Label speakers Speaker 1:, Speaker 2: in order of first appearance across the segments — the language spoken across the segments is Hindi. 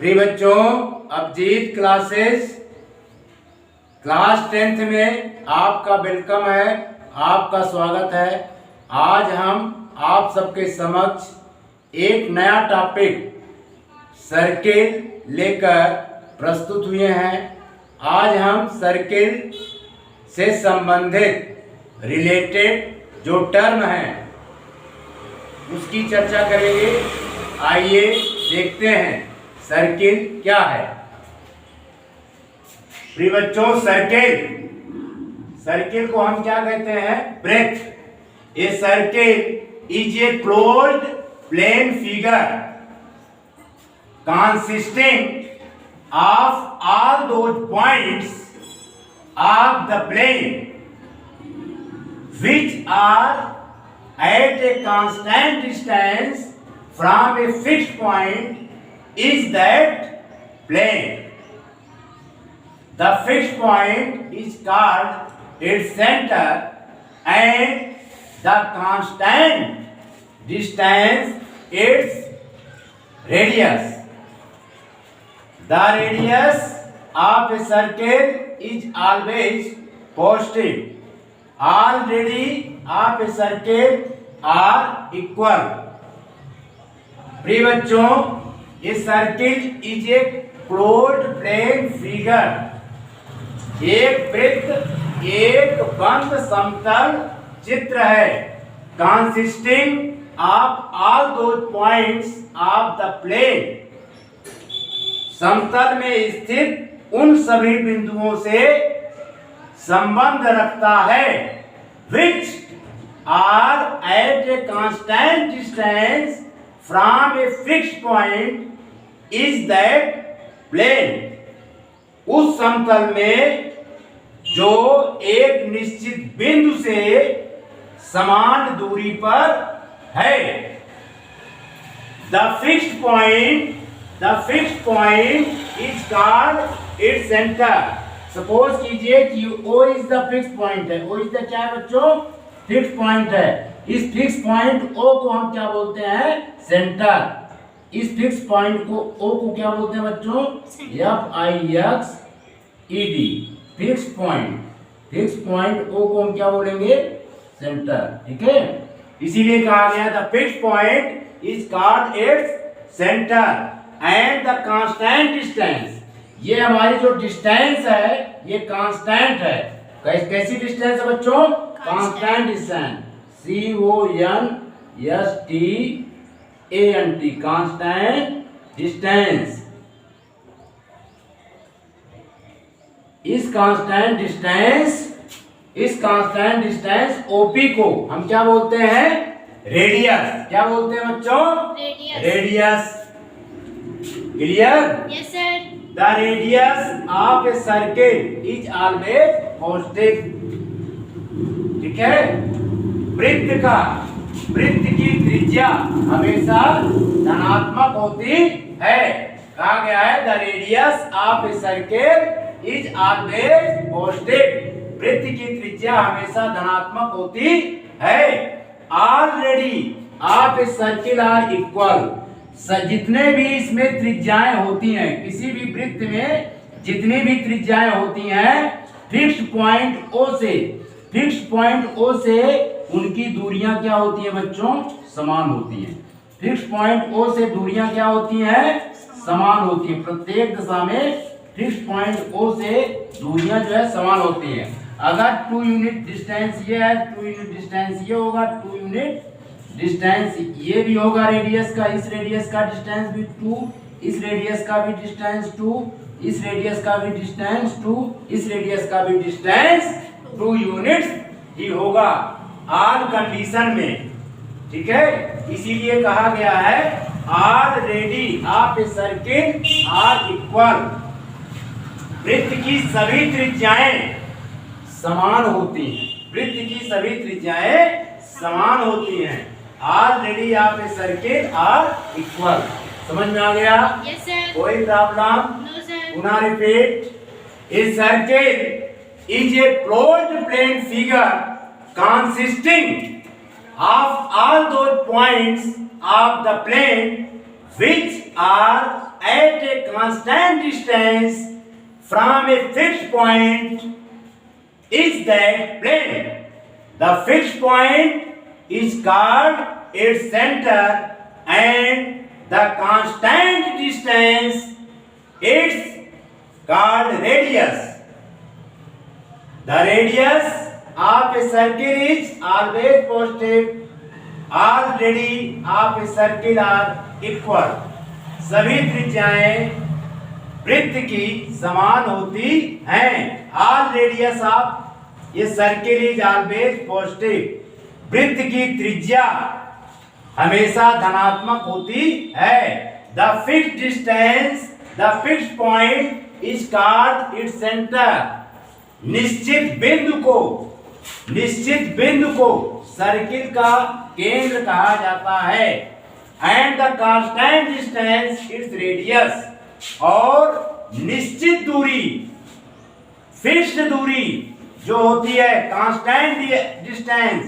Speaker 1: प्रिय बच्चों, अभिजीत क्लासेस क्लास 10th में आपका वेलकम है, आपका स्वागत है। आज हम आप सबके समक्ष एक नया टॉपिक सर्किल लेकर प्रस्तुत हुए हैं। आज हम सर्किल से संबंधित रिलेटेड जो टर्म हैं उसकी चर्चा करेंगे। आइए देखते हैं सर्किल क्या है। प्रिय बच्चों, सर्किल को हम क्या कहते हैं? वृत्त। A circle is a closed plane figure consisting of all those points of the plane which are at a constant distance from a fixed point is that plane. The fixed point is called its center and the constant distance its radius. The radius of a circle is always positive. All radius of a circle are equal. प्रिय बच्चों, ये circle is a closed plane figure. एक वृत्त, एक बंद समतल चित्र है। Consisting of all those points of the plane. समतल में स्थित उन सभी बिंदुओं से संबंध रखता है। which are at a constant distance from a fixed point is that plane. उस समतल में जो एक निश्चित बिंदु से समान दूरी पर है। The fixed point is called its center. Suppose कीजिए कि O is the fix point है। O इज द क्या है बच्चों? फिक्स पॉइंट है। इस फिक्स पॉइंट O को हम क्या बोलते हैं? सेंटर। इस फिक्स पॉइंट को O को क्या बोलते हैं बच्चों? FIXED। फिक्स पॉइंट O को हम क्या बोलेंगे? सेंटर। ठीक है, इसीलिए कहा गया the fix point is called its centre and the constant distance. ये हमारी जो डिस्टेंस है ये कांस्टेंट है। कैसी डिस्टेंस है बच्चों? Constant distance. CONSTANT, constant distance. इस कांस्टेंट डिस्टेंस OP को हम क्या बोलते हैं? रेडियस। क्या बोलते हैं बच्चों? Radius. Clear?
Speaker 2: Yes sir.
Speaker 1: The radius of a circle is always positive. ठीक है, वृत्त की त्रिज्या हमेशा धनात्मक होती है। कहा गया है the radius of a circle is always positive. वृत्त की त्रिज्या हमेशा धनात्मक होती है। All radius of a circle are equal. जितने भी इसमें त्रिज्याएं होती हैं, किसी भी वृत्त में जितनी भी त्रिज्याएं होती हैं, फिक्स्ड पॉइंट O से उनकी दूरियां क्या होती हैं बच्चों? समान होती हैं। फिक्स्ड पॉइंट O से दूरियां क्या होती हैं? समान होती हैं। प्रत्येक दिशा में फिक्स्ड पॉइंट O से दूरियां जो है समान होती हैं। अगर 2 यूनिट डिस्टेंस ये है, 2 यूनिट डिस्टेंस ये होगा, 2 यूनिट डिस्टेंस ये भी होगा रेडियस का। इस रेडियस का डिस्टेंस भी 2, इस रेडियस का भी डिस्टेंस 2, इस रेडियस का भी डिस्टेंस 2, इस रेडियस का भी डिस्टेंस 2 यूनिट्स ही होगा ऑल कंडीशन में। ठीक है, इसीलिए कहा गया है all radii of a circle are equal. वृत्त की सभी त्रिज्याएं समान होती हैं। वृत्त की सभी त्रिज्याएं समान होती हैं। All radii of a circle are equal. समझ में आ गया?
Speaker 2: Yes sir.
Speaker 1: कोई प्रॉब्लम?
Speaker 2: No sir.
Speaker 1: पुनः repeat. A circle is a closed plane figure consisting of all those points of the plane which are at a constant distance from a fixed point is that plane. The fixed point is called its center and the constant distance is called radius. The radius of a circle is always positive. All radius of a circle are equal. सभी त्रिज्याएं वृत्त की समान होती हैं. All radius of ये सर्किल इज ऑलवेज पॉजिटिव. वृत्त की त्रिज्या हमेशा धनात्मक होती है. The fixed distance, the fixed point is called its centre. निश्चित बिंदु को सर्किल का केंद्र कहा जाता है. And the constant distance its radius. और निश्चित दूरी, फिक्स्ड दूरी जो होती है, कांस्टेंट डिस्टेंस,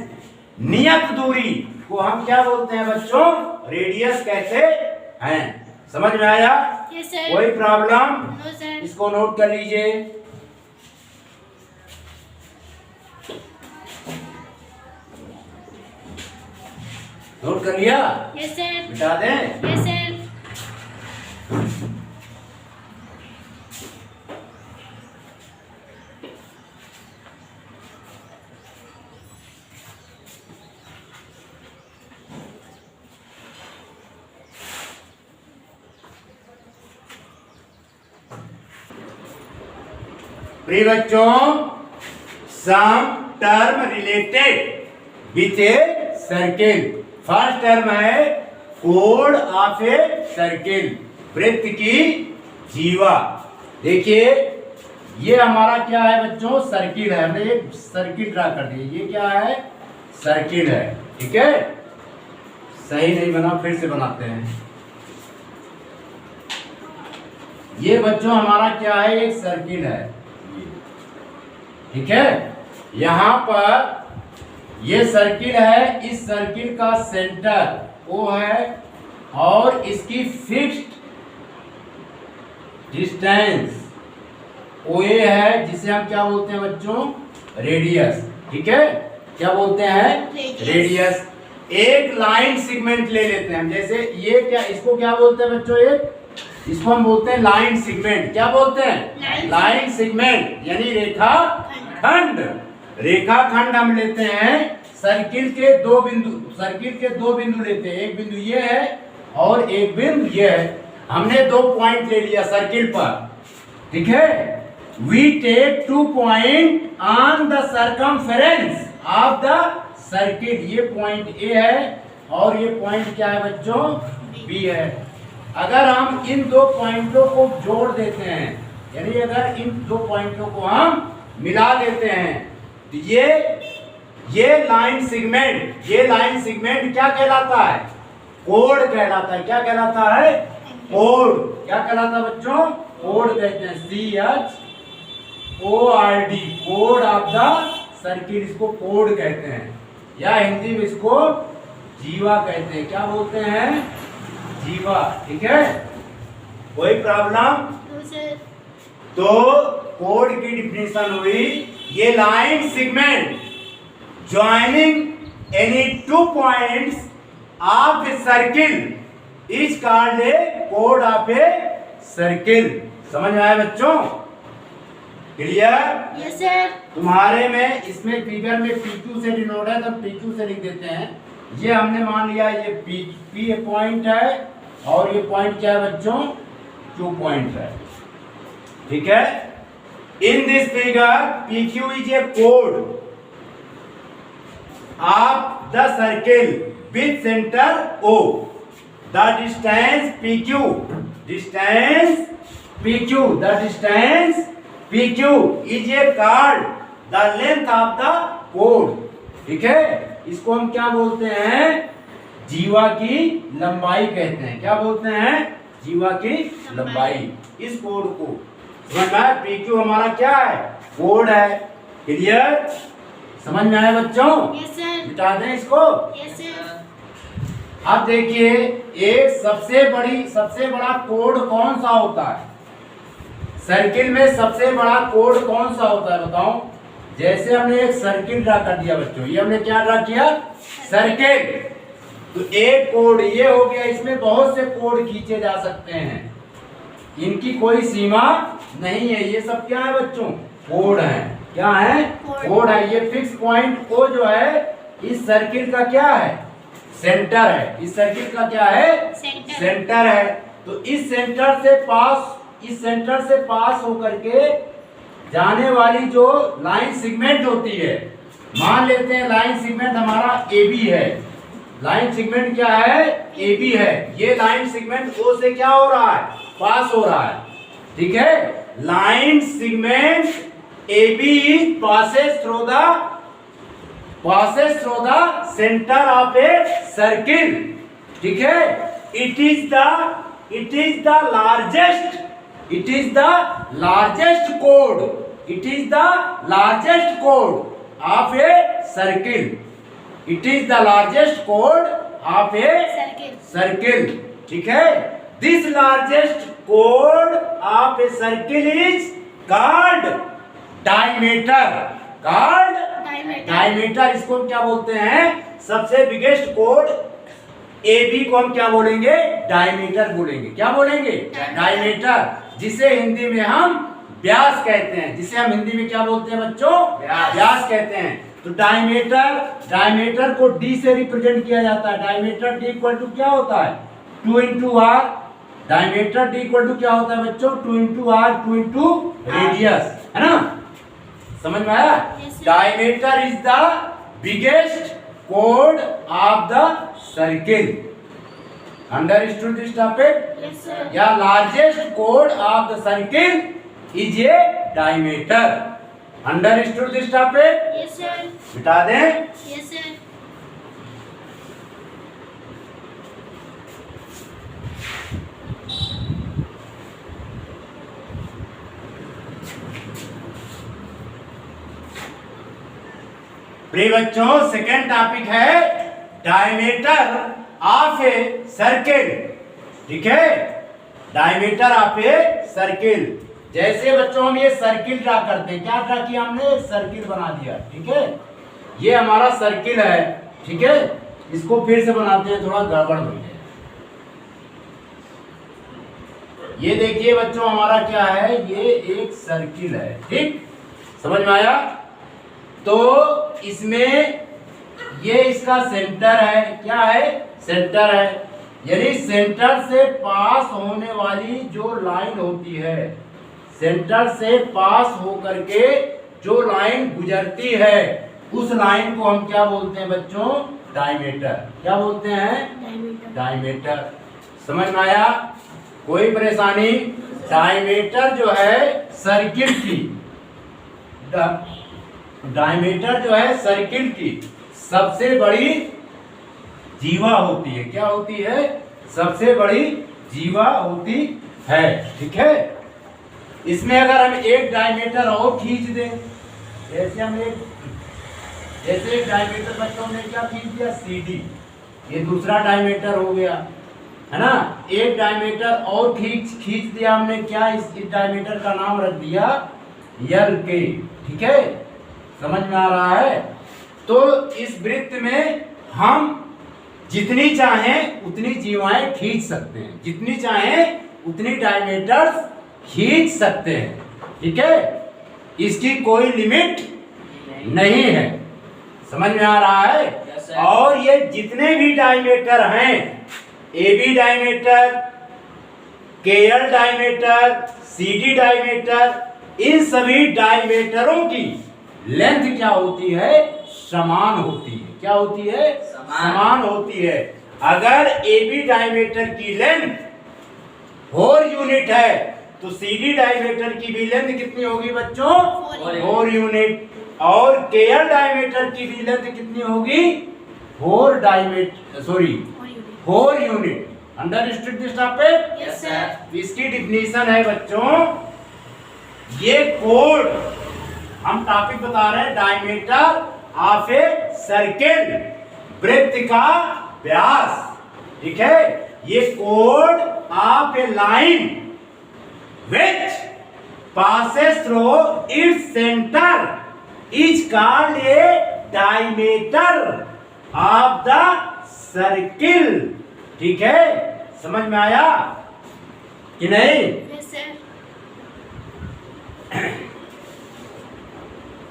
Speaker 1: नियत दूरी को हम क्या बोलते हैं बच्चों? रेडियस कहते हैं. समझ में आया?
Speaker 2: yes, sir.
Speaker 1: कोई प्रॉब्लम?
Speaker 2: no, sir.
Speaker 1: इसको नोट कर लीजिए. नोट कर लिया?
Speaker 2: yes, sir.
Speaker 1: मिटा दें?
Speaker 2: yes, sir. प्रिय बच्चों, some term related with a circle. First term है कोड ऑफ ए सर्किल, वृत्त की जीवा. देखिए ये हमारा क्या है बच्चों? सर्किल है. हमने एक सर्किल ड्रा कर दिया. ये क्या है? सर्किल है. ठीक है, सही नहीं बना, फिर से बनाते हैं. ये बच्चों हमारा क्या है? एक सर्किल है. ठीक है, यहां पर ये सर्किल है. इस सर्किल का सेंटर O है और इसकी फिक्स्ड डिस्टेंस OA है, जिसे हम क्या बोलते हैं बच्चों? रेडियस. ठीक है, क्या बोलते हैं? रेडियस. एक लाइन सेगमेंट ले लेते हैं. जैसे ये क्या, इसको क्या बोलते हैं बच्चों? इसको हम बोलते हैं लाइन सेगमेंट. क्या बोलते हैं? लाइन सेगमेंट यानी रेखा खंड. रेखा खंड हम लेते हैं. सर्किल के दो बिंदु लेते हैं. एक बिंदु ये है और एक बिंदु ये है. हमने 2 पॉइंट ले लिया सर्किल पर. ठीक है, we take 2 point on the circumference of the circle. ये पॉइंट ए है और ये पॉइंट क्या है बच्चों? बी है. अगर हम इन 2 पॉइंटों को जोड़ देते हैं, यानी अगर इन 2 पॉइंटों को हम मिला देते हैं, तो ये लाइन सेगमेंट क्या कहलाता है? कोड कहलाता है. क्या कहलाता है? कोड. क्या कहलाता है बच्चों? कोड कहते हैं. CHORD, code of the circle. इसको कोड कहते हैं या हिंदी में इसको जीवा कहते हैं. क्या बोलते हैं? जीवा. ठीक है, कोई प्रॉब्लम? no, sir.
Speaker 1: तो कोड की डिफिनेशन हुई, ये line segment joining any 2 points of a circle is called A code of a circle. समझ में आया बच्चों? क्लियर?
Speaker 2: yes, sir.
Speaker 1: तुम्हारे में इसमें फिगर में PQ से डिनोट है, तो PQ से लिख देते हैं. ये हमने मान लिया ये P पॉइंट है और ये पॉइंट क्या है बच्चों? Q पॉइंट है. ठीक है, in this figure PQ is a code of the circle with center O. The distance PQ, the distance PQ is a called the length of the code. ठीक है, इसको हम क्या बोलते हैं? जीवा की लंबाई कहते हैं. क्या बोलते हैं? जीवा की लंबाई. इस कोड को समझ में आया? PQ हमारा क्या है? कोड है. क्लियर? समझ में आया बच्चों?
Speaker 2: yes, sir.
Speaker 1: मिटा दें इसको.
Speaker 2: yes, sir. अब देखिए एक सबसे बड़ा कोड कौन सा होता है? सर्किल में सबसे बड़ा कोड कौन सा होता है बताओ? जैसे हमने एक सर्किल ड्रा कर दिया बच्चों, ये हमने क्या ड्रा किया? सर्किल। तो एक कोड ये हो गया, इसमें बहुत से कोड खींचे जा सकते हैं, इनकी कोई सीमा नहीं है। ये सब क्या है बच्चों? कोड है। क्या है? कोड है। ये फिक्स पॉइंट O जो है इस सर्किल का क्या है? सेंटर है। इस सर्किल का क्या है? सेंटर है। तो इस सेंटर से पास होकर के जाने वाली जो लाइन सेगमेंट होती है, मान लेते हैं लाइन सेगमेंट हमारा AB है। लाइन सेगमेंट क्या है? AB है। ये लाइन सेगमेंट O से क्या हो रहा है? पास हो रहा है। ठीक है, line segment AB passes through the center of a circle. ठीक है, it is the largest chord of a circle. It is the largest chord of a circle. ठीक है, this largest chord of a circle is called diameter. Diameter. इसको हम क्या बोलते हैं? सबसे बिगेस्ट कोड AB को हम क्या बोलेंगे? डायमीटर बोलेंगे। क्या बोलेंगे? डायमीटर, जिसे हिंदी में हम व्यास कहते हैं। जिसे हम हिंदी में क्या बोलते हैं बच्चों? व्यास कहते हैं। तो डायमीटर को D से रिप्रेजेंट किया जाता है। डायमीटर D इक्वल टू क्या होता है? 2 into R। Diameter D equal to क्या होता है बच्चों? 2 into R, 2 into रेडियस, है ना? समझ में आया? Diameter is the biggest code of the circle. Understood this topic?
Speaker 3: Yes, sir.
Speaker 2: या largest code of the circle is A diameter. Understood this topic?
Speaker 3: Yes, sir.
Speaker 2: मिटा दें?
Speaker 3: Yes, sir.
Speaker 2: प्रिय बच्चों, सेकेंड टॉपिक है डायमीटर ऑफ ए सर्किल। ठीक है, डायमीटर ऑफ ए सर्किल। जैसे बच्चों हम ये सर्किल ड्रा करते हैं, क्या ड्रा किया हमने? एक सर्किल बना दिया। ठीक है, ये हमारा सर्किल है। ठीक है, इसको फिर से बनाते हैं, थोड़ा गड़बड़ हो गया। ये देखिए बच्चों हमारा क्या है? ये एक सर्किल है। ठीक, समझ में आया? तो इसमें ये इसका सेंटर है। क्या है? सेंटर है। यानी सेंटर से पास होने वाली जो लाइन होती है, सेंटर से पास होकर के जो लाइन गुजरती है, उस लाइन को हम क्या बोलते हैं बच्चों? डायमीटर। क्या बोलते हैं? डायमीटर। समझ में आया? कोई परेशानी? डायमीटर जो है सर्किल की, डायमीटर जो है सर्किल की सबसे बड़ी जीवा होती है। क्या होती है? सबसे बड़ी जीवा होती है। ठीक है, इसमें अगर हम एक डायमीटर और खींच दें, जैसे एक डायमीटर बच्चों ने क्या खींच दिया? CD। ये दूसरा डायमीटर हो गया, है ना? एक डायमीटर और खींच दिया हमने। क्या? इस डायमीटर का नाम रख दिया LK। ठीक है, समझ में आ रहा है? तो इस वृत्त में हम जितनी चाहें उतनी जीवाएं खींच सकते हैं, जितनी चाहें उतनी डायमीटर्स खींच सकते हैं। ठीक है, इसकी कोई लिमिट नहीं है। समझ में आ रहा है? और ये जितने भी डायमीटर हैं, AB diameter, KL diameter, CD diameter, इन सभी डायमीटरों की लेंथ क्या होती है? समान होती है। क्या होती है? समान होती है। अगर AB डायमीटर की लेंथ 4 यूनिट है तो CD डायमीटर की भी लेंथ कितनी होगी बच्चों? 4 यूनिट। और KL डायमीटर की भी लेंथ कितनी होगी? 4 unit. Understood this topic?
Speaker 3: Yes, sir.
Speaker 2: इसकी डिफिनीशन है बच्चों, ये कोड हम टॉपिक बता रहे हैं, डायमीटर ऑफ ए सर्किल, वृत्त का व्यास। ठीक है, ये code of A line which passes through its center is called a diameter of the circle। ठीक है, समझ में आया कि नहीं?
Speaker 3: Yes, sir.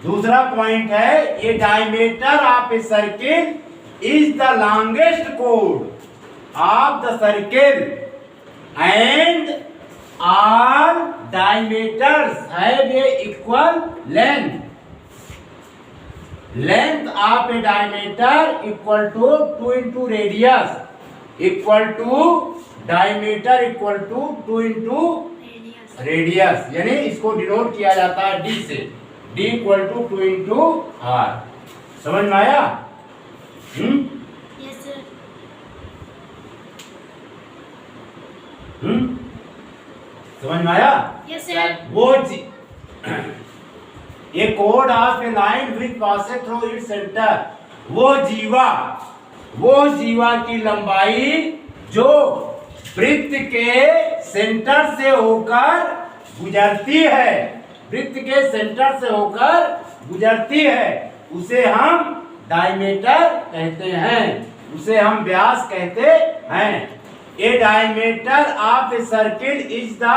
Speaker 2: दूसरा पॉइंट है, ये diameter of a circle is the longest code of the circle and all diameters have a equal length। Length of a diameter equal to 2 into radius equal to diameter equal to 2 into
Speaker 3: Radius.
Speaker 2: radius, यानी इसको डिनोट किया जाता है d से, d equal to 2 into r। समझ में आया?
Speaker 3: Yes, sir.
Speaker 2: समझ में आया?
Speaker 3: Yes, sir.
Speaker 2: वो ये code of A line which passes through its centre, वो जीवा की लंबाई जो वृत्त के सेंटर से होकर गुजरती है, वृत्त के सेंटर से होकर गुजरती है, उसे हम डायमीटर कहते हैं, उसे हम व्यास कहते हैं। A diameter of a circle is the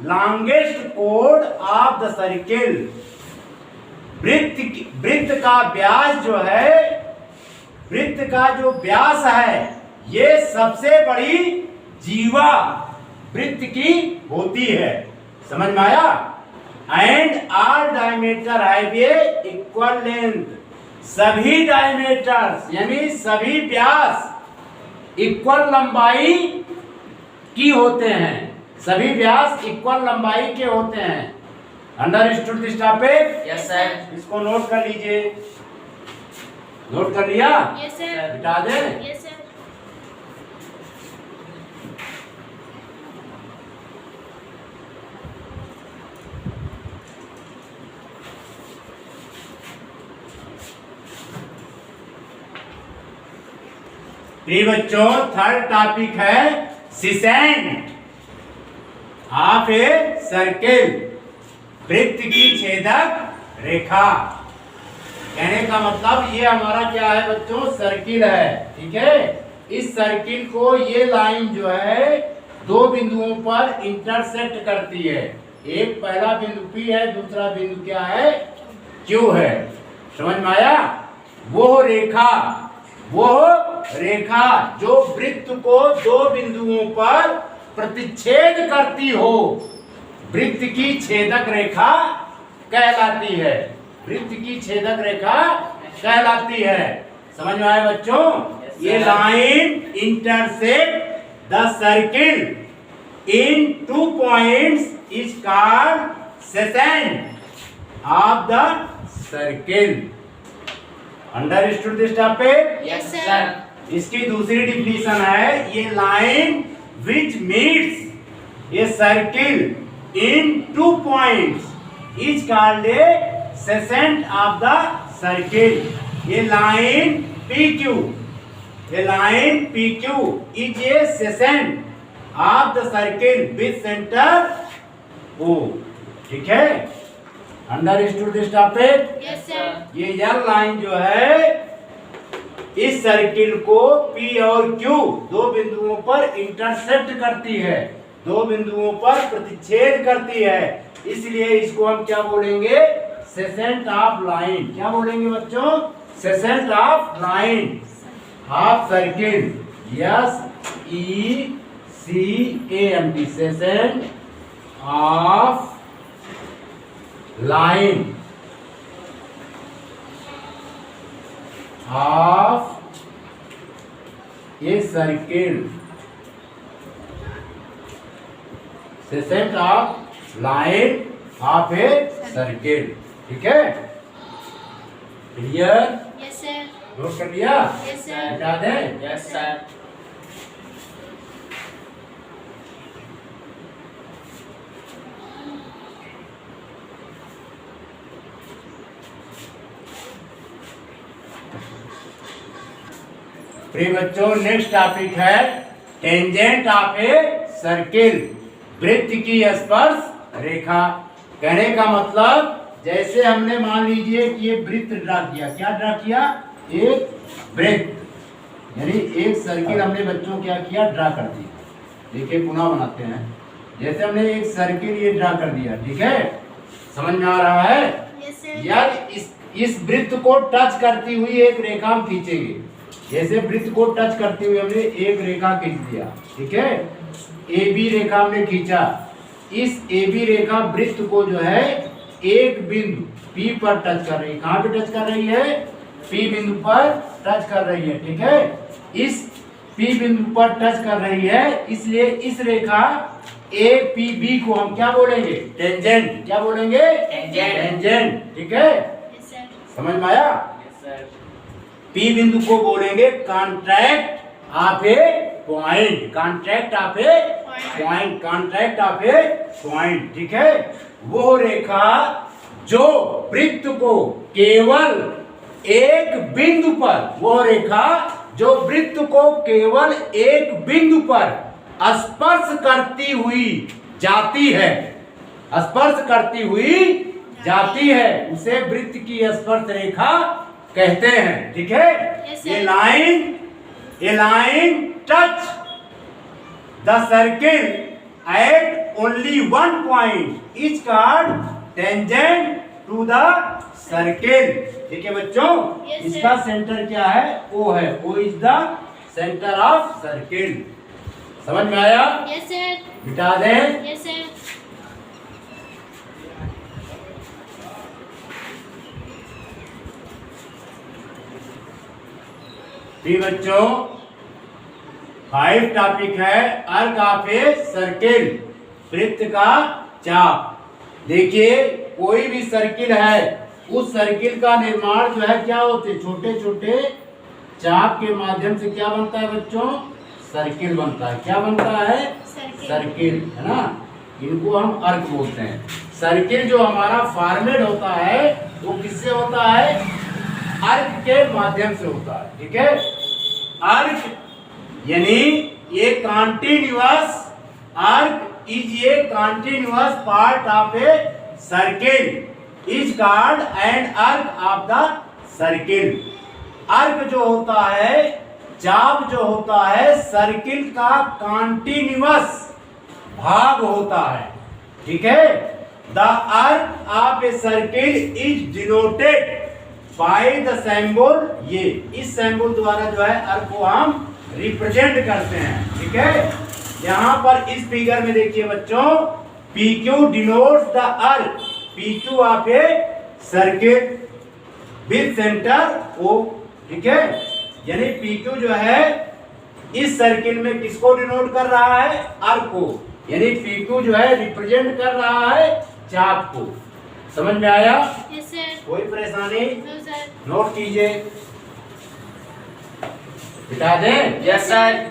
Speaker 2: longest chord of the circle। वृत्त का व्यास जो है, वृत्त का जो व्यास है, ये सबसे बड़ी जीवा वृत्त की होती है। समझ में आया? And all diameter have a equal length. सभी डायमीटर्स यानी सभी व्यास इक्वल लंबाई की होते हैं, सभी व्यास इक्वल लंबाई के होते हैं। Understood this topic?
Speaker 4: Yes sir.
Speaker 2: इसको नोट कर लीजिए। नोट कर लिया?
Speaker 3: Yes, sir.
Speaker 2: मिटा दे।
Speaker 3: Yes, sir.
Speaker 2: प्रिय बच्चों, थर्ड टॉपिक है सिसेंट ऑफ ए सर्किल, वृत्त की छेदक रेखा। कहने का मतलब ये हमारा क्या है बच्चों, सर्किल है। ठीक है, इस सर्किल को ये लाइन जो है दो बिंदुओं पर इंटरसेक्ट करती है। एक पहला बिंदु P है, दूसरा बिंदु क्या है, Q है। समझ में आया? वो रेखा जो वृत्त को दो बिंदुओं पर प्रतिच्छेद करती हो, वृत्त की छेदक रेखा कहलाती है। वृत्त की छेदक रेखा कहलाती है। समझ में आया बच्चों? ये line intersect the circle in 2 points is called secant of the circle. Understood this topic?
Speaker 3: Yes, sir.
Speaker 2: इसकी दूसरी डिफिनीशन है, ये line which meets a circle in 2 points is called a secant of the circle. ये लाइन PQ, ये line PQ is a secant of the circle with center O। ठीक है, understood this topic?
Speaker 3: Yes, sir.
Speaker 2: ये यल लाइन जो है इस सर्किल को P और Q दो बिंदुओं पर इंटरसेक्ट करती है, दो बिंदुओं पर प्रतिच्छेद करती है, इसलिए इसको हम क्या बोलेंगे, सेसेंट ऑफ लाइन। क्या बोलेंगे बच्चों? Secant of line of circle. SECANT, secant of line of a circle, secant of line of a circle. ठीक है, क्लियर?
Speaker 3: Yes, sir.
Speaker 2: नोट कर लिया?
Speaker 3: Yes, sir.
Speaker 2: बता दें?
Speaker 4: Yes sir.
Speaker 2: प्रिय बच्चों, नेक्स्ट टॉपिक है टेंजेंट ऑफ ए सर्किल, वृत्त की स्पर्श रेखा। कहने का मतलब जैसे हमने मान लीजिए कि ये वृत्त ड्रा किया, क्या ड्रा किया, एक वृत्त, यानी एक सर्किल हमने बच्चों क्या किया, ड्रा कर दिया। देखिए पुनः बनाते हैं, जैसे हमने एक सर्किल ये ड्रा कर दिया, ठीक है, समझ में आ रहा है।
Speaker 3: Yes sir.
Speaker 2: यार इस वृत्त को टच करती हुई एक रेखा हम खींचेंगे। जैसे वृत्त को टच करते हुए हमने एक रेखा खींच दिया, ठीक है, ए बी रेखा हमने खींचा। इस ए बी रेखा वृत्त को जो है एक बिंदु P पर टच कर रही है। कहाँ पे टच कर रही है, P बिंदु पर टच कर रही है, ठीक है। इस P बिंदु पर टच कर रही है, इसलिए इस रेखा APB को हम क्या बोलेंगे, टेंजेंट। क्या बोलेंगे, टेंजेंट, ठीक है,
Speaker 3: यस सर।
Speaker 2: समझ में आया। P बिंदु को बोलेंगे contract of A point, contract of A point, contract of A point, ठीक है। वो रेखा जो वृत्त को केवल एक बिंदु पर, वो रेखा जो वृत्त को केवल एक बिंदु पर स्पर्श करती हुई जाती है, स्पर्श करती हुई जाती है, उसे वृत्त की स्पर्श रेखा कहते हैं, ठीक है।
Speaker 3: Yes, sir.
Speaker 2: A line touch the circle at only one point is called tangent to the circle, ठीक है बच्चों।
Speaker 3: Yes, sir.
Speaker 2: इसका सेंटर क्या है, O है, O is the centre of circle. समझ में आया,
Speaker 3: यस सर।
Speaker 2: मिटा दें।
Speaker 3: Yes sir.
Speaker 2: जी बच्चों, 5 टॉपिक है अर्क ऑफ ए सर्किल, वृत्त का चाप। देखिए कोई भी सर्किल है, उस सर्किल का निर्माण जो है क्या होते हैं, छोटे छोटे चाप के माध्यम से क्या बनता है बच्चों, सर्किल बनता है। क्या बनता है, सर्किल, है ना, इनको हम अर्क बोलते हैं। सर्किल जो हमारा फॉर्मेट होता है वो किससे होता है, अर्क के माध्यम से होता है, ठीक है। अर्क यानी ये कॉन्टिन्यूअस, अर्क is a continuous part of a circle is called an arc of the circle. अर्क जो होता है, चाप जो होता है, सर्किल का कॉन्टिन्यूअस भाग होता है, ठीक है। द अर्क of a circle is denoted by the symbol, ये इस सिंबल द्वारा जो है अर्क को हम रिप्रेजेंट करते हैं, ठीक है। यहाँ पर इस फिगर में देखिए बच्चों, PQ डिनोट्स द अर्क, PQ of a circle with centre O, ठीक है। यानी PQ जो है इस सर्किल में किसको डिनोट कर रहा है, अर्क को, यानी PQ जो है रिप्रेजेंट कर रहा है चाप को। समझ में आया,
Speaker 3: यस सर।
Speaker 2: कोई परेशानी,
Speaker 3: नो सर।
Speaker 2: नोट कीजिए, बिता दें।
Speaker 4: Yes sir.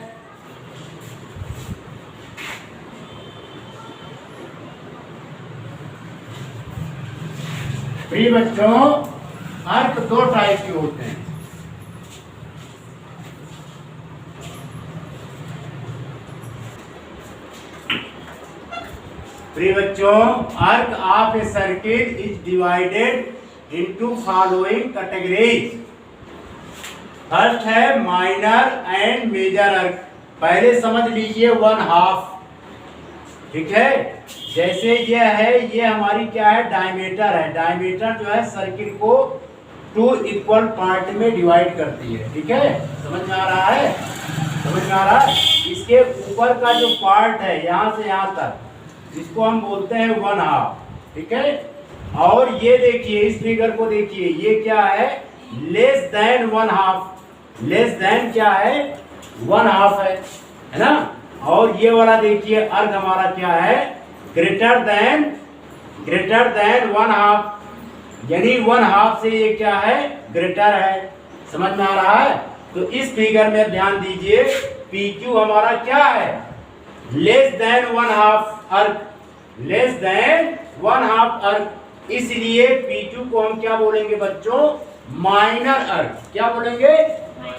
Speaker 2: प्रिय बच्चों, अर्क 2 टाइप के होते हैं। प्रिय बच्चों, अर्क of a circle is divided into following categories. First है माइनर एंड मेजर अर्क। पहले समझ लीजिए 1/2, ठीक है। जैसे ये है, ये हमारी क्या है, डायमीटर है। डायमीटर जो है सर्किल को 2 इक्वल पार्ट में डिवाइड करती है, ठीक है। समझ में आ रहा है, समझ में आ रहा है। इसके ऊपर का जो पार्ट है यहाँ से यहाँ तक, इसको हम बोलते हैं 1/2, ठीक है। और ये देखिए, इस फिगर को देखिए, ये क्या है, लेस देन 1/2, लेस देन क्या है, 1/2 है ना। और ये वाला देखिए अर्क हमारा क्या है, ग्रेटर देन 1/2, यानी 1/2 से ये क्या है, ग्रेटर है। समझ में आ रहा है। तो इस फिगर में ध्यान दीजिए, PQ हमारा क्या है, लेस देन 1/2 अर्क, लेस देन 1/2 अर्क। इसलिए PQ को हम क्या बोलेंगे बच्चों, माइनर अर्क। क्या बोलेंगे,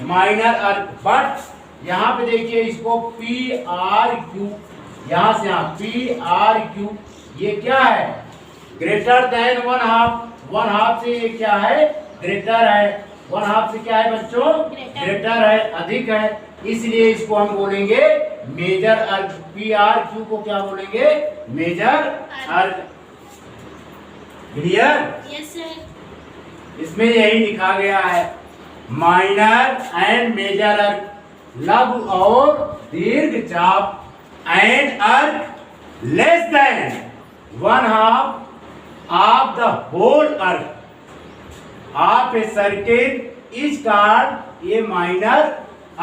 Speaker 2: माइनर अर्क। बट यहाँ पे देखिए इसको पी आर क्यू, यहाँ से यहाँ पी आर क्यू, ये क्या है? Greater than one half. One half से ये क्या है? ग्रेटर है। वन हाफ से क्या है बच्चों? ग्रेटर है, अधिक है, इसलिए इसको हम बोलेंगे मेजर अर्क। पी आर क्यू को क्या बोलेंगे? मेजर अर्क। क्लियर?
Speaker 3: Yes sir.
Speaker 2: इसमें यही लिखा गया है, माइनर एंड मेजर अर्क, लघु और दीर्घ चाप, and arc less than one half of the whole arc of a circle is called a minor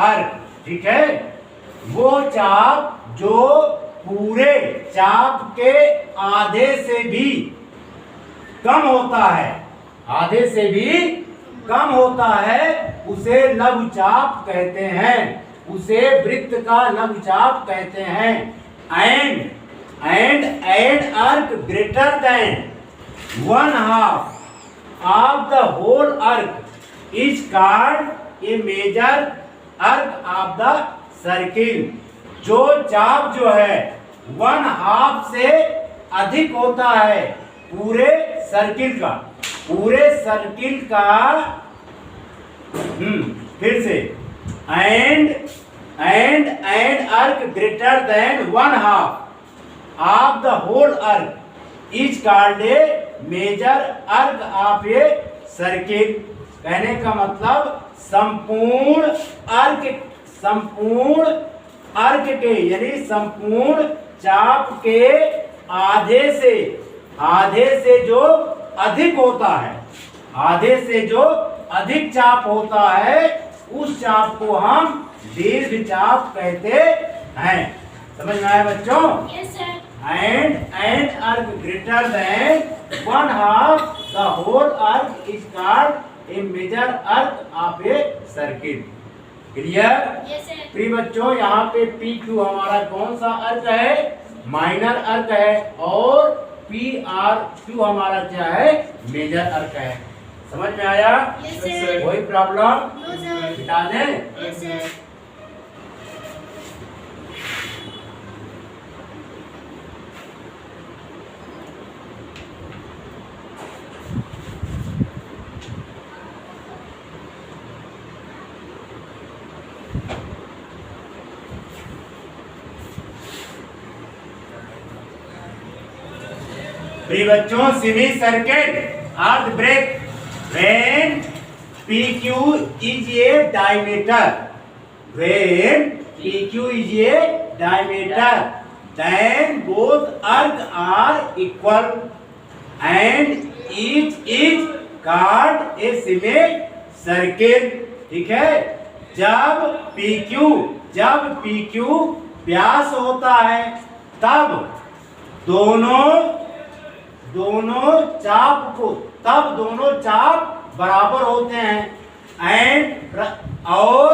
Speaker 2: arc. ठीक है, वो चाप जो पूरे चाप के आधे से भी कम होता है, आधे से भी कम होता है, उसे लघु चाप कहते हैं, उसे वृत्त का लघु चाप कहते हैं। And arc greater than one half of the whole arc is called a major arc of the circle. जो चाप जो है वन हाफ से अधिक होता है पूरे सर्किल का, पूरे सर्किल का, फिर से, and arc greater than one half of the whole arc is called a major arc of a circle. कहने का मतलब संपूर्ण अर्क के, यानी संपूर्ण चाप के आधे से जो अधिक होता है, आधे से जो अधिक चाप होता है, उस चाप को हम दीर्घ चाप कहते हैं। समझ में आया बच्चों?
Speaker 3: Yes sir.
Speaker 2: And arc greater than one half the whole arc is called a major arc of a circle. Clear?
Speaker 3: Yes sir.
Speaker 2: प्रिय बच्चों, यहाँ पे पी क्यू हमारा कौन सा अर्क है? माइनर अर्क है, और पी आर क्यू हमारा क्या है? मेजर अर्क है। समझ में आया?
Speaker 3: Yes sir.
Speaker 2: कोई प्रॉब्लम?
Speaker 3: No sir.
Speaker 2: मिटा दें?
Speaker 3: Yes sir.
Speaker 2: प्रिय बच्चों, semi circuit earth break when PQ is a diameter, when PQ is a diameter, then both arcs are equal and each is called a semi circle। ठीक है, जब PQ व्यास होता है, तब दोनों चाप बराबर होते हैं। और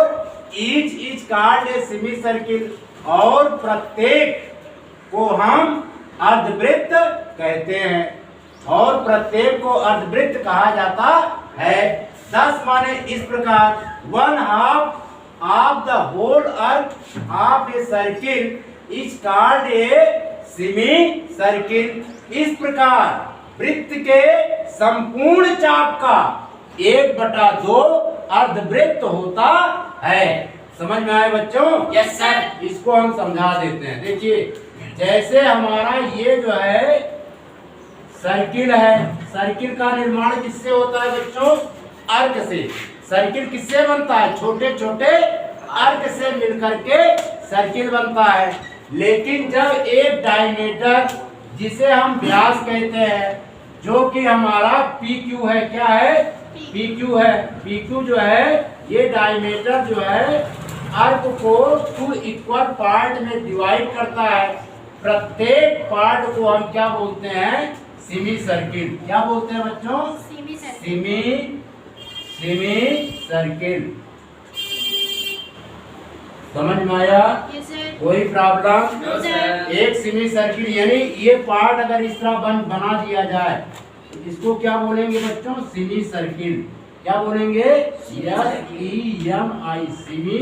Speaker 2: each called a semi circle, और प्रत्येक को हम अर्धवृत्त कहते हैं, और प्रत्येक को अर्धवृत्त कहा जाता है। 10 माने इस प्रकार, one half of the whole arc of a circle is called a semi circle. इस प्रकार वृत्त के संपूर्ण चाप का 1/2 अर्धवृत्त होता है। समझ में आए बच्चों?
Speaker 1: Yes sir.
Speaker 2: इसको हम समझा देते हैं। देखिए, जैसे हमारा ये जो है सर्किल है, सर्किल का निर्माण किससे होता है बच्चों? अर्क से। सर्किल किससे बनता है? छोटे छोटे अर्क से मिलकर के सर्किल बनता है। लेकिन जब एक डायमीटर, जिसे हम व्यास कहते हैं, जो कि हमारा PQ है, क्या है? PQ है। PQ जो है, ये डायमीटर जो है अर्क को 2 इक्वल पार्ट में डिवाइड करता है। प्रत्येक पार्ट को हम क्या बोलते हैं? Semi circle. क्या बोलते हैं बच्चों?
Speaker 3: Semi circle.
Speaker 2: Semi circle. समझ में आया?
Speaker 3: Yes sir.
Speaker 2: कोई प्रॉब्लम?
Speaker 3: No sir.
Speaker 2: एक सेमी सर्किल, यानी ये पार्ट अगर इस तरह बना दिया जाए, इसको क्या बोलेंगे बच्चों? Semi circle. क्या बोलेंगे? SEMI, semi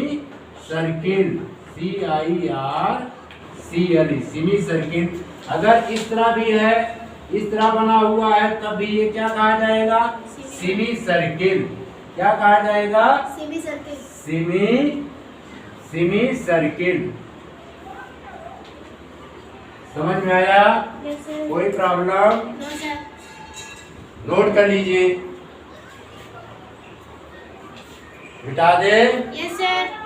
Speaker 2: circle, CIRCLE, semi circle. अगर इस तरह भी है, इस तरह बना हुआ है, तब भी ये क्या कहा जाएगा? Semi circle. क्या कहा जाएगा?
Speaker 3: Semi circle.
Speaker 2: Semi circle. समझ में आया?
Speaker 3: Yes sir.
Speaker 2: कोई प्रॉब्लम?
Speaker 3: No sir.
Speaker 2: नोट कर लीजिए, मिटा दे।
Speaker 3: Yes sir.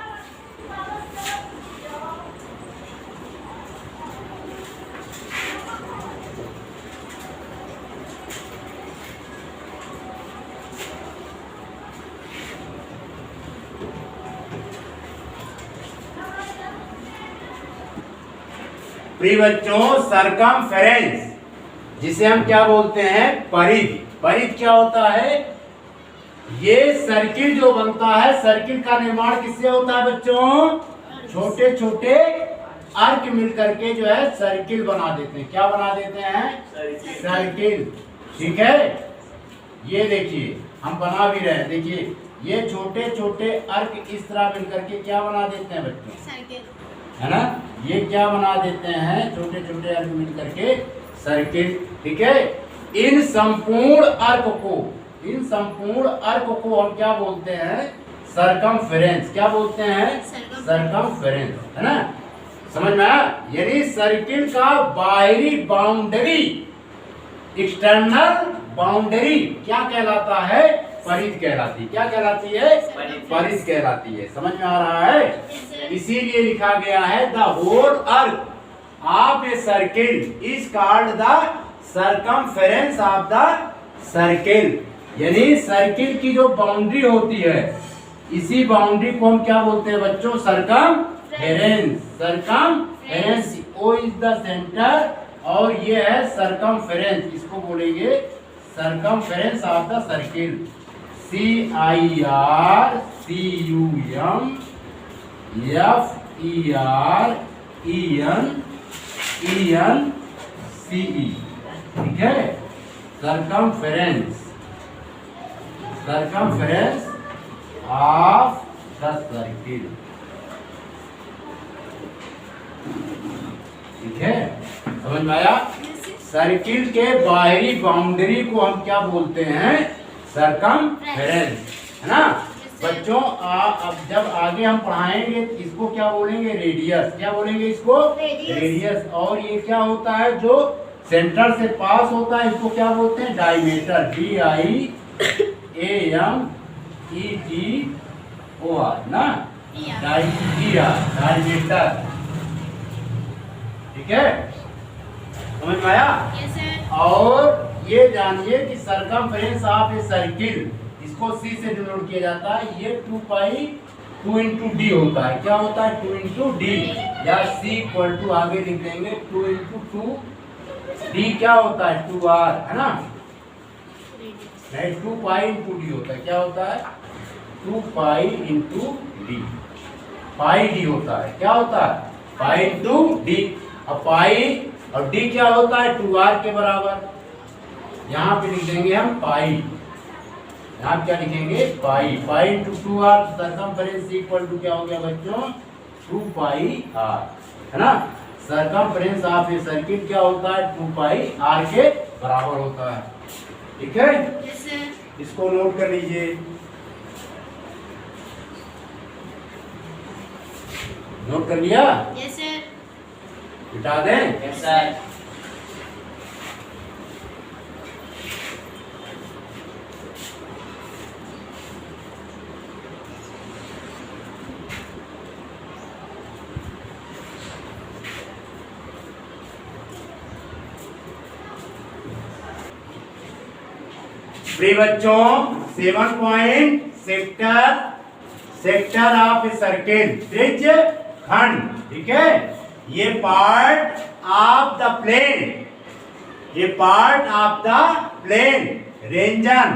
Speaker 2: प्रिय बच्चों, सरकमफेरेंस जिसे हम क्या बोलते हैं? परिध। परिध क्या होता है? ये सर्किल जो बनता है, सर्किल का निर्माण किससे होता है बच्चों? छोटे छोटे अर्क मिल करके जो है सर्किल बना देते हैं। क्या बना देते हैं? सर्किल। ठीक है, ये देखिए हम बना भी रहे हैं। देखिए ये छोटे छोटे अर्क इस तरह मिल करके क्या बना देते हैं बच्चों?
Speaker 3: सर्किल।
Speaker 2: है ना? ये क्या बना देते हैं? छोटे छोटे अर्क मिल करके सर्किल। ठीक है, इन संपूर्ण अर्क को हम क्या बोलते हैं? सरकमफेरेंस। क्या बोलते हैं? सरकमफेरेंस। है ना? समझ में आया? यानी सर्किल का बाहरी बाउंड्री, एक्सटर्नल बाउंड्री क्या कहलाता है? परिध कहलाती। क्या कहलाती है? परिध कहलाती है। समझ में आ रहा है? इसीलिए लिखा गया है the whole arc of a circle is called the circumference of the circle. यानी सर्किल की जो बाउंड्री होती है, इसी बाउंड्री को हम क्या बोलते हैं बच्चों? Circumference. Circumference, O is the centre और ये है सरकमफेरेंस, इसको बोलेंगे circumference of the circle. CIRCUMFERENCE। ठीक है, circumference, circumference of the circle. ठीक है, समझ में आया? सर्किल के बाहरी बाउंड्री को हम क्या बोलते हैं? सरकमफेरेंस। है ना बच्चों? अब जब आगे हम पढ़ाएंगे इसको क्या बोलेंगे? रेडियस। क्या बोलेंगे इसको? रेडियस। और ये क्या होता है जो सेंटर से पास होता है, इसको क्या बोलते हैं? डायमीटर। DIAMETOR ना? डायमीटर। ठीक है, समझ में आया?
Speaker 3: Yes sir.
Speaker 2: और ये जानिए कि सरकमफेरेंस ऑफ ए सर्किल, इसको C से डिनोट किया जाता है। ये 2 पाई 2 इंटू डी होता है। क्या होता है? 2 इंटू डी, या C इक्वल टू आगे लिख देंगे 2 इंटू 2 डी। क्या होता है? 2R। है ना? नहीं, 2 पाई इंटू डी होता है। क्या होता है? 2 पाई इंटू डी। पाई डी होता है। क्या होता है? Pi into D. अब पाई और डी क्या होता है? 2R के बराबर। यहाँ पे लिख देंगे हम पाई। यहाँ क्या लिखेंगे? Pi. Pi into 2R, circumference equal to क्या हो गया बच्चों? 2 पाई R। है ना? सरकमफेरेंस ऑफ ए सर्किल क्या होता है? 2 पाई R के बराबर होता है। ठीक है,
Speaker 3: यस सर।
Speaker 2: इसको नोट कर लीजिए। नोट कर लिया?
Speaker 3: Yes sir.
Speaker 2: मिटा दें?
Speaker 3: Yes sir.
Speaker 2: प्रिय बच्चों, 7 point sector of a circle, त्रिज्य खंड। ठीक है, ये पार्ट ऑफ द प्लेन, ये part of the plane region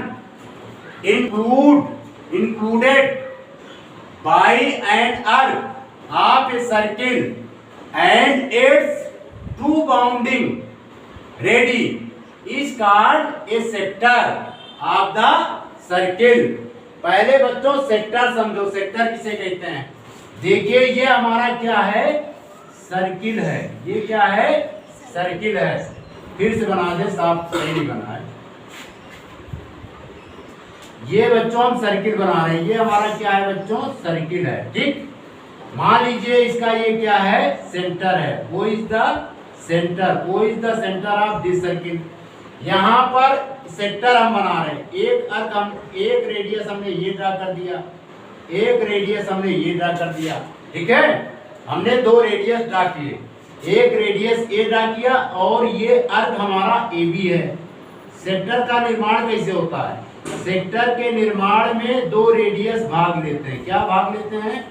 Speaker 2: included by an arc of a circle and its two bounding radii is called a sector of the circle। पहले बच्चों सेक्टर समझो। सेक्टर किसे कहते हैं? देखिए ये हमारा क्या है, सर्किल है। ये क्या है, सर्किल है। फिर से बना दे, साफ सही नहीं बना है। ये बच्चों हम सर्किल बना रहे हैं। ये हमारा क्या है बच्चों, सर्किल है। ठीक, मान लीजिए इसका ये क्या है, सेंटर है। वो इज द सेंटर, वो is the centre of this circle. यहाँ पर सेक्टर हम बना रहे हैं। एक अर्क हम, एक रेडियस हमने ये ड्रा कर दिया, एक रेडियस हमने ये ड्रा कर दिया। ठीक है, हमने दो रेडियस ड्रा किए, एक रेडियस ए ड्रा किया और ये अर्क हमारा ए बी है। सेक्टर का निर्माण कैसे होता है, सेक्टर के निर्माण में दो रेडियस भाग लेते हैं। क्या भाग लेते हैं,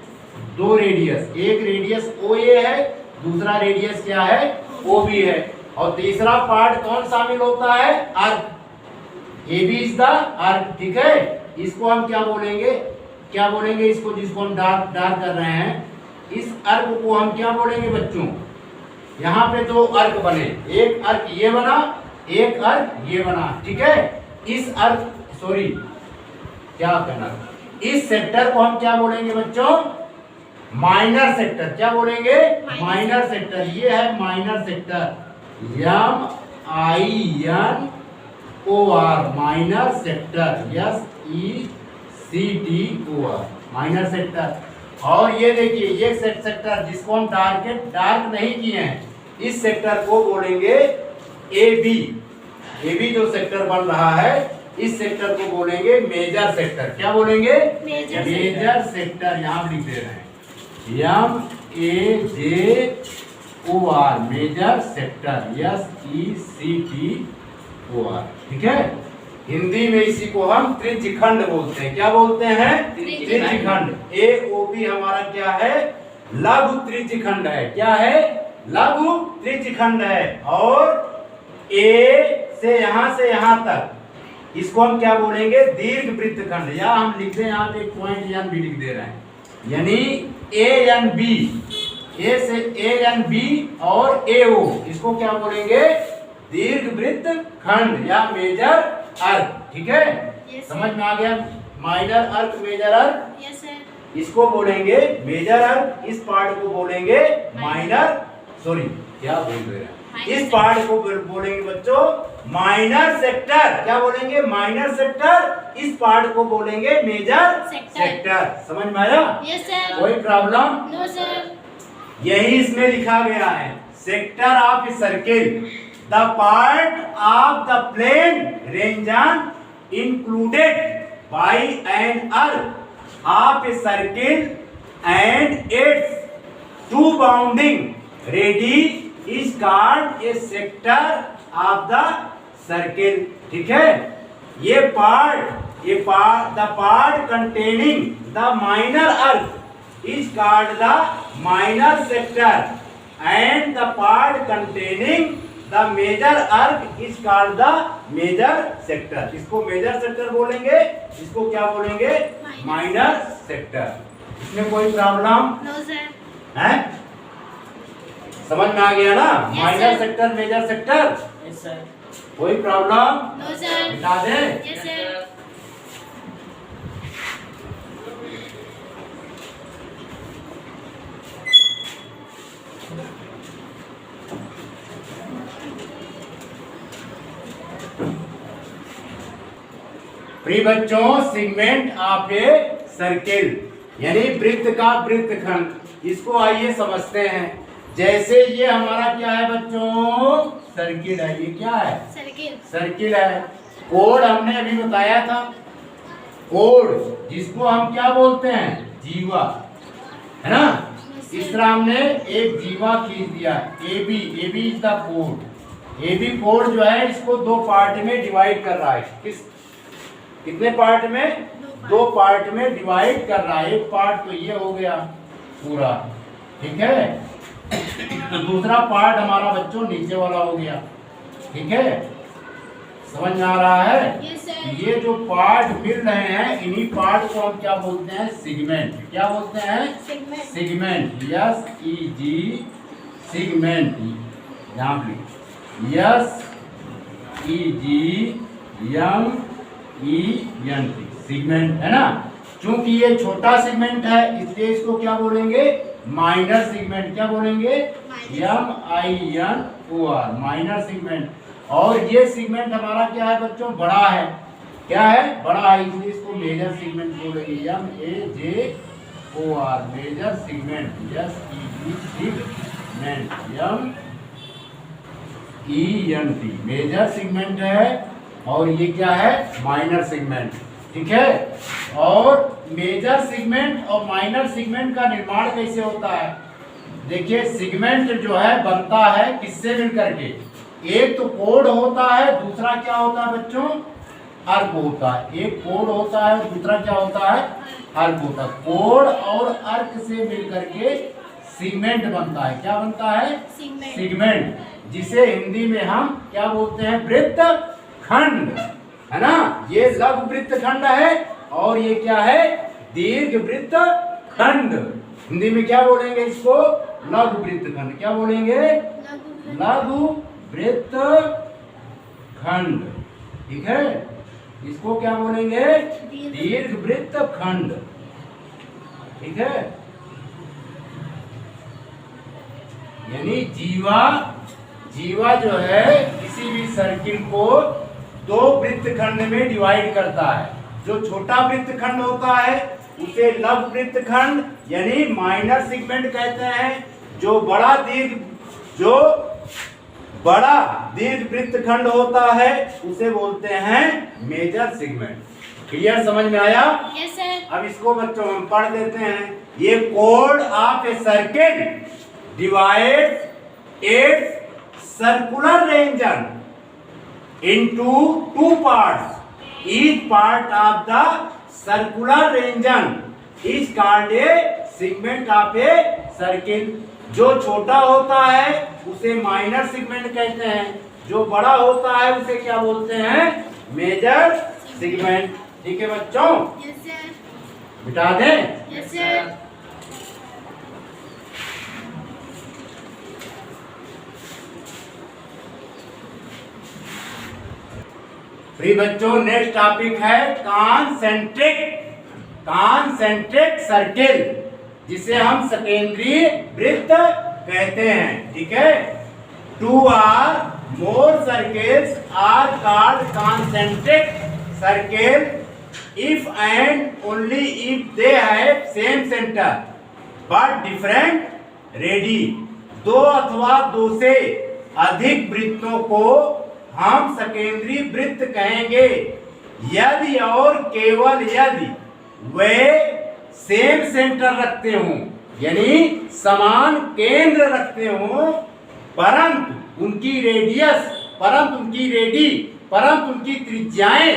Speaker 2: दो रेडियस। एक रेडियस ओ ए है, दूसरा रेडियस क्या है, ओ बी है। और तीसरा पार्ट कौन शामिल होता है, अर्क। ए बी इज द अर्क। ठीक है, इसको हम क्या बोलेंगे, क्या बोलेंगे इसको, जिसको हम डार्क डार्क कर रहे हैं, इस अर्क को हम क्या बोलेंगे बच्चों। यहाँ पे दो अर्क बने, एक अर्क ये बना, एक अर्क ये बना। ठीक है, इस अर्क, सॉरी क्या कहना, इस सेक्टर को हम क्या बोलेंगे बच्चों, माइनर सेक्टर। क्या बोलेंगे, माइनर सेक्टर। ये है minor sector, M I N O R, minor sector, S E C T O R, minor sector. और ये देखिए ये सेक्टर जिसको हम डार्क नहीं किए हैं, इस सेक्टर को बोलेंगे ए बी। ए बी जो सेक्टर बन रहा है, इस सेक्टर को बोलेंगे मेजर सेक्टर। क्या बोलेंगे, मेजर सेक्टर। यहाँ लिख दे रहे हैं M A J O R, major sector, S E C T O R. ठीक है, हिंदी में इसी को हम त्रिज्यखंड बोलते हैं। क्या बोलते हैं, त्रिज्यखंड। ए ओ बी हमारा क्या है, लघु त्रिज्यखंड है। क्या है, लघु त्रिज्यखंड है। और ए से यहाँ तक इसको हम क्या बोलेंगे, दीर्घ वृत्तखंड। या हम लिख दें यहाँ पे एक पॉइंट एन भी लिख दे रहे हैं, यानी ए एन बी, ए से ए एन बी और ए ओ, इसको क्या बोलेंगे, दीर्घ वृत्तखंड या मेजर अर्क। ठीक है, समझ में आ गया, माइनर अर्क, मेजर अर्क।
Speaker 3: Yes sir.
Speaker 2: इसको बोलेंगे मेजर अर्क, इस पार्ट को बोलेंगे माइनर, सॉरी क्या बोल रहे हैं, इस पार्ट को बोलेंगे बच्चों माइनर सेक्टर। क्या बोलेंगे, माइनर सेक्टर। इस पार्ट को बोलेंगे मेजर सेक्टर। समझ में आया,
Speaker 3: यस सर।
Speaker 2: कोई प्रॉब्लम,
Speaker 3: नो सर।
Speaker 2: यही इसमें लिखा गया है, sector of circle, the part of the plane region included by an arc of a circle and its two bounding radii is called a sector of the circle. ठीक है, ये part the part containing the minor arc is called the minor sector and the part containing the major arc is called the major sector. इसको major sector बोलेंगे, इसको क्या बोलेंगे, minor sector. इसमें कोई प्रॉब्लम,
Speaker 3: नो सर।
Speaker 2: है, समझ में आ गया ना, minor sector, major sector.
Speaker 4: Yes sir.
Speaker 2: कोई प्रॉब्लम,
Speaker 3: नो सर।
Speaker 2: बता दे।
Speaker 3: Yes sir.
Speaker 2: प्रिय बच्चों, सेगमेंट ऑफ ए सर्किल यानी वृत्त का वृत्तखंड, इसको आइए समझते हैं। जैसे ये हमारा क्या है बच्चों, सर्किल है। ये क्या है,
Speaker 3: सर्किल।
Speaker 2: सर्किल है। कोड हमने अभी बताया था, कोड जिसको हम क्या बोलते हैं, जीवा, है ना। इस तरह हमने एक जीवा खींच दिया, ए बी इज द कोड। ए बी कोड जो है इसको दो पार्ट में डिवाइड कर रहा है। कितने पार्ट में, दो पार्ट में डिवाइड कर रहा है। एक पार्ट तो ये हो गया पूरा, ठीक है, तो दूसरा पार्ट हमारा बच्चों नीचे वाला हो गया। ठीक है, समझ में आ रहा है।
Speaker 3: Yes sir.
Speaker 2: ये जो पार्ट मिल रहे हैं, इन्हीं पार्ट को हम क्या बोलते हैं, सेगमेंट। क्या बोलते हैं,
Speaker 3: segment.
Speaker 2: Segment, S E G, segment, यहाँ पे S E G M E N T, segment, है ना। चूंकि ये छोटा सेगमेंट है इसलिए इसको क्या बोलेंगे, माइनर सेगमेंट। क्या बोलेंगे, MINOR, माइनर सेगमेंट। और ये सेगमेंट हमारा क्या है बच्चों, बड़ा है। क्या है, बड़ा है, इसलिए इसको मेजर सेगमेंट बोलेंगे, MAJOR, major segment, SEGMENT, major segment है। और ये क्या है, माइनर सेगमेंट। ठीक है। और मेजर सेगमेंट और माइनर सेगमेंट का निर्माण कैसे होता है, देखिए सेगमेंट जो है बनता है किससे मिलकर के, एक तो कोड होता है, दूसरा क्या होता है बच्चों, अर्क होता है। एक कोड होता है, दूसरा क्या होता है, अर्क होता है। कोड और अर्क से मिलकर के सेगमेंट बनता है। क्या बनता है, सेगमेंट, जिसे हिंदी में हम क्या बोलते हैं, वृत्तखंड, है ना। ये लघु वृत्तखंड है और ये क्या है, दीर्घ वृत्तखंड। हिंदी में क्या बोलेंगे इसको, लघु वृत्तखंड। क्या बोलेंगे, लघु वृत्तखंड। ठीक है। इसको क्या बोलेंगे, दीर्घ वृत्तखंड। ठीक है। यानी जीवा जो है किसी भी सर्किल को दो वृत्तखंड में डिवाइड करता है। जो छोटा वृत्तखंड होता है उसे लघु वृत्तखंड यानी माइनर सेगमेंट कहते हैं। जो बड़ा दीर्घ वृत्तखंड होता है उसे बोलते हैं मेजर सेगमेंट। क्लियर, समझ में आया?
Speaker 3: Yes sir.
Speaker 2: अब इसको बच्चों हम पढ़ देते हैं। ये code of a circle divide it's circular region into two parts. Each part of the circular region is called a segment of a circle. जो छोटा होता है उसे माइनर सेगमेंट कहते हैं, जो बड़ा होता है उसे क्या बोलते हैं, मेजर सेगमेंट। ठीक है बच्चों,
Speaker 3: यस सर।
Speaker 2: बिठा दें।
Speaker 3: Yes sir.
Speaker 2: फ्री बच्चों, नेक्स्ट टॉपिक है कॉन्सेंट्रिक सर्किल, जिसे हम सकेंद्रीय वृत्त कहते हैं। ठीक है। 2 or more circles are called concentric circle if and only if they have same center but different radii. दो अथवा दो से अधिक वृत्तों को हम सकेंद्रीय वृत्त कहेंगे यदि और केवल यदि वे सेम सेंटर रखते हों, यानी समान केंद्र रखते हों, परंतु उनकी त्रिज्याएं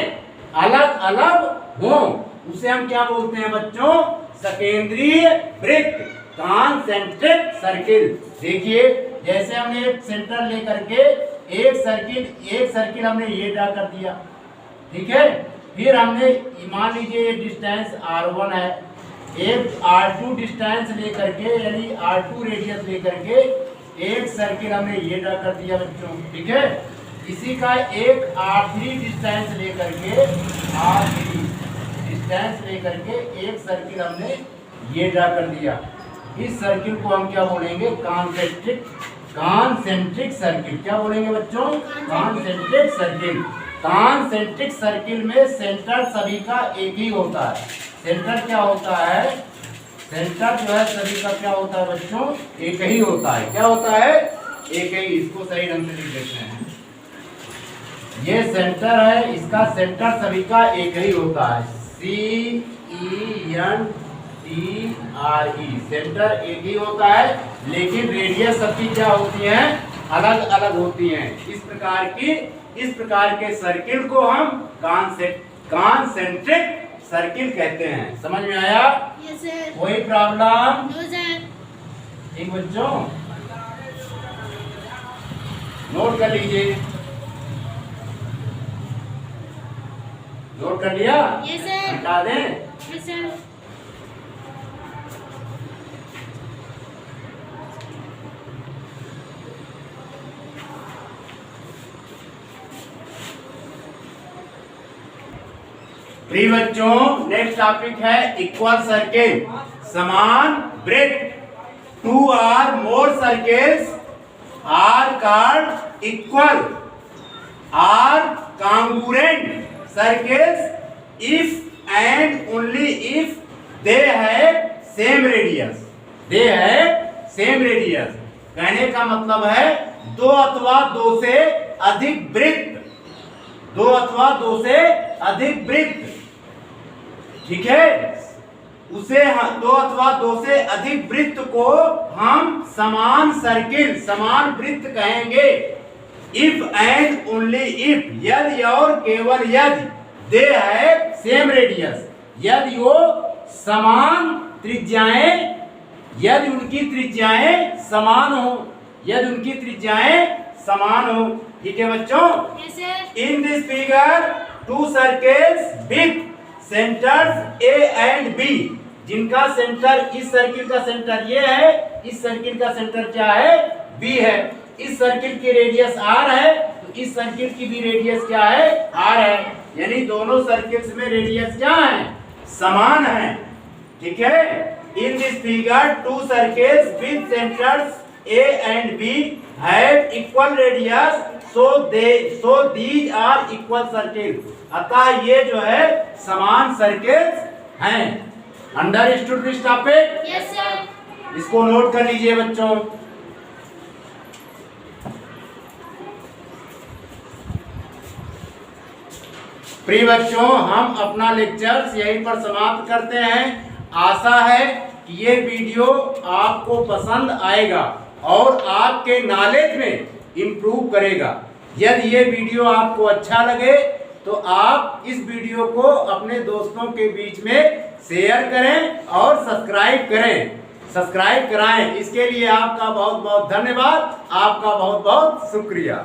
Speaker 2: अलग अलग हों, उसे हम क्या बोलते हैं बच्चों, सकेंद्रीय वृत्त, कॉन्सेंट्रिक सर्किल। देखिए जैसे हमने एक सेंटर लेकर के एक सर्किल हमने ये ड्रा कर दिया। ठीक है। फिर हमने मान लीजिए ये डिस्टेंस r1 है, एक r2 डिस्टेंस लेकर के यानी r2 रेडियस लेकर के एक सर्किल हमने ये ड्रा कर दिया बच्चों। ठीक है। इसी का एक r3 डिस्टेंस लेकर के एक सर्किल हमने ये ड्रा कर दिया। इस सर्किल को हम क्या बोलेंगे, कॉन्सेंट्रिक सर्किल। क्या बोलेंगे बच्चों, कॉन्सेंट्रिक सर्किल। कॉन्सेंट्रिक सर्किल में सेंटर सभी का एक ही होता है। सेंटर क्या होता है, सेंटर जो है सभी का क्या होता है बच्चों, एक ही होता है। क्या होता है, एक ही। इसको सही ढंग से लिख देते हैं। ये सेंटर है, इसका सेंटर सभी का एक ही होता है, CENTRE। सेंटर एक ही होता है लेकिन रेडियस सबकी क्या होती है, अलग अलग होती हैं। इस प्रकार के सर्किल को हम कॉन्सेंट्रिक सर्किल कहते हैं। समझ में आया?
Speaker 3: Yes sir.
Speaker 2: कोई प्रॉब्लम?
Speaker 3: No sir.
Speaker 2: ठीक बच्चों, नोट कर लीजिए। नोट कर लिया?
Speaker 3: Yes sir.
Speaker 2: बता दें।
Speaker 3: Yes sir.
Speaker 2: प्रिय बच्चों, नेक्स्ट टॉपिक है इक्वल सर्किल, समान वृत्त। 2 or more circles are called equal or congruent circles if and only if they have same radius। they have same radius कहने का मतलब है 2 अथवा 2 से अधिक वृत्त, 2 अथवा 2 से अधिक वृत्त, ठीक है, उसे 2 अथवा 2 से अधिक वृत्त को हम समान सर्किल, समान वृत्त कहेंगे। इफ एंड ओनली इफ, यदि और केवल यदि, दे है सेम रेडियस, यदि वो समान त्रिज्याएं, यदि उनकी त्रिज्याएं समान हो, यदि उनकी त्रिज्याएं समान हो, ठीक है बच्चों।
Speaker 3: Yes, sir.
Speaker 2: In this figure 2 circles with centres A and B, जिनका सेंटर, इस सर्किल का सेंटर ये है, इस सर्किल का सेंटर क्या है, बी है। इस सर्किल की रेडियस आर है, तो इस सर्किल की भी रेडियस क्या है, आर है, यानी दोनों सर्किल्स में रेडियस क्या है, समान है, ठीक है। In this figure 2 circles with centres A and B have equal radius, so these are equal circle, अतः ये जो है समान सर्किल्स हैं। Understood this topic?
Speaker 3: Yes, sir.
Speaker 2: इसको नोट कर लीजिए बच्चों। प्रिय बच्चों, हम अपना लेक्चर्स यहीं पर समाप्त करते हैं। आशा है कि ये वीडियो आपको पसंद आएगा और आपके नॉलेज में इम्प्रूव करेगा। यदि ये वीडियो आपको अच्छा लगे तो आप इस वीडियो को अपने दोस्तों के बीच में शेयर करें और सब्सक्राइब करें, सब्सक्राइब कराएं। इसके लिए आपका बहुत बहुत धन्यवाद, आपका बहुत बहुत शुक्रिया।